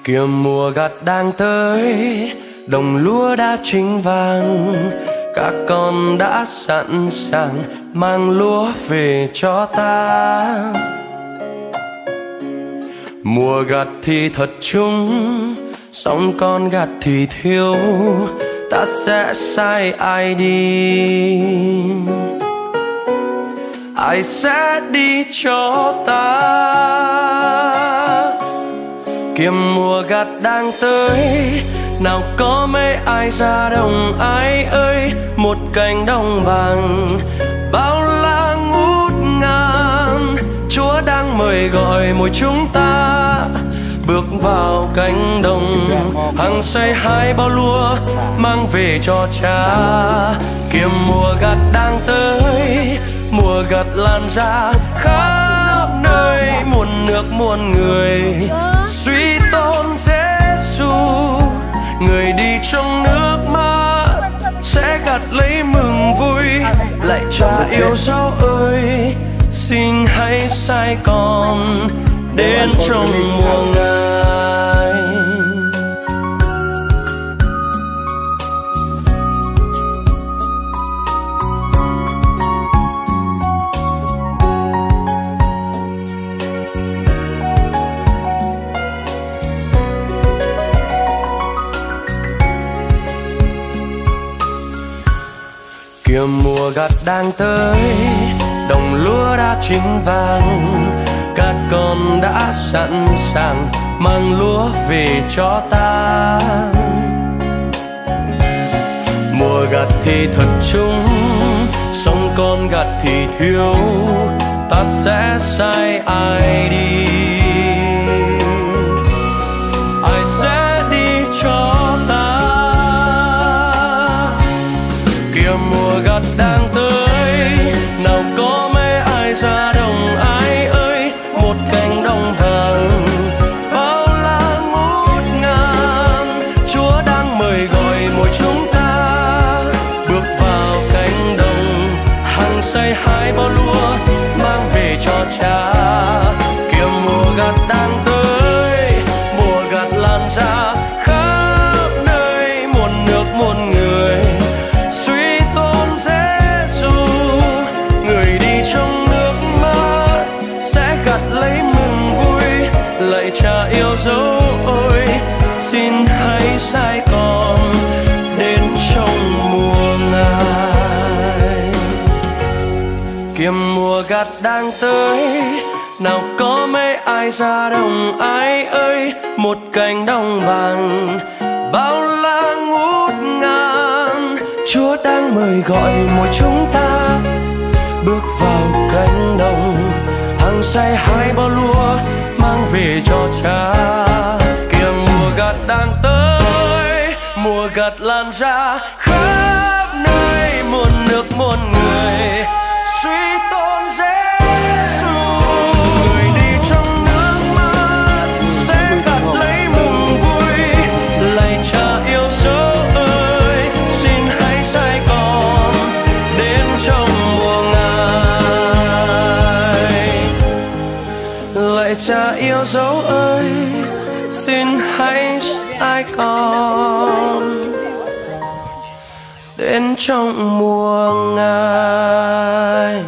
Kìa mùa gặt đang tới, đồng lúa đã chín vàng, các con đã sẵn sàng mang lúa về cho ta. Mùa gặt thì thật chung, song con gặt thì thiếu, ta sẽ sai ai đi? Ai sẽ đi cho ta? Kìa mùa gặt đang tới, nào có mấy ai ra đồng ai ơi, một cánh đồng vàng bao la ngút ngàn. Chúa đang mời gọi mỗi chúng ta bước vào cánh đồng, hăng say hái bao lúa mang về cho Cha. Kìa mùa gặt đang tới, mùa gặt lan ra khắp nơi, muôn nước muôn người suy tôn Giêsu. Người đi trong nước mắt sẽ gặt lấy mừng vui. Lạy Cha yêu dấu ơi, xin hãy sai con đến trong mùa Ngài. Kìa mùa gặt đang tới, đồng lúa đã chín vàng, các con đã sẵn sàng mang lúa về cho ta. Mùa gặt thì thật chung, song con gặt thì thiếu, ta sẽ sai ai đi? Ai sẽ đi cho ta? Kìa mùa gặt đang tới, nào có mấy ai ra đồng ai ơi, một cánh đồng vàng bao la ngút ngàn. Chúa đang mời gọi mỗi chúng ta bước vào cánh đồng, hăng say hái bao lúa mang về cho Cha. Kìa mùa gặt đang tới, mùa gặt lan ra khắp nơi, muôn nước muôn người suy tôn Giêsu. Người đi trong nước mắt sẽ gặt lấy mừng vui. Lạy Cha yêu dấu ơi, xin hãy sai con đến trong mùa Ngài. Kìa mùa gặt đang tới, nào có mấy ai ra đồng ai ơi, một cánh đồng vàng bao la ngút ngàn. Chúa đang mời gọi mỗi chúng ta bước vào cánh đồng, hăng say hái bao lúa mang về cho Cha. Kìa mùa gặt đang tới, mùa gặt lan ra khắp nơi, muôn nước muôn người suy tôn Giêsu. Người đi trong nước mắt sẽ gặt lấy mừng vui. Lạy Cha yêu dấu ơi, xin hãy sai con đến trong mùa Ngài. Lạy Cha yêu dấu ơi, xin hãy sai con đến trong mùa Ngài.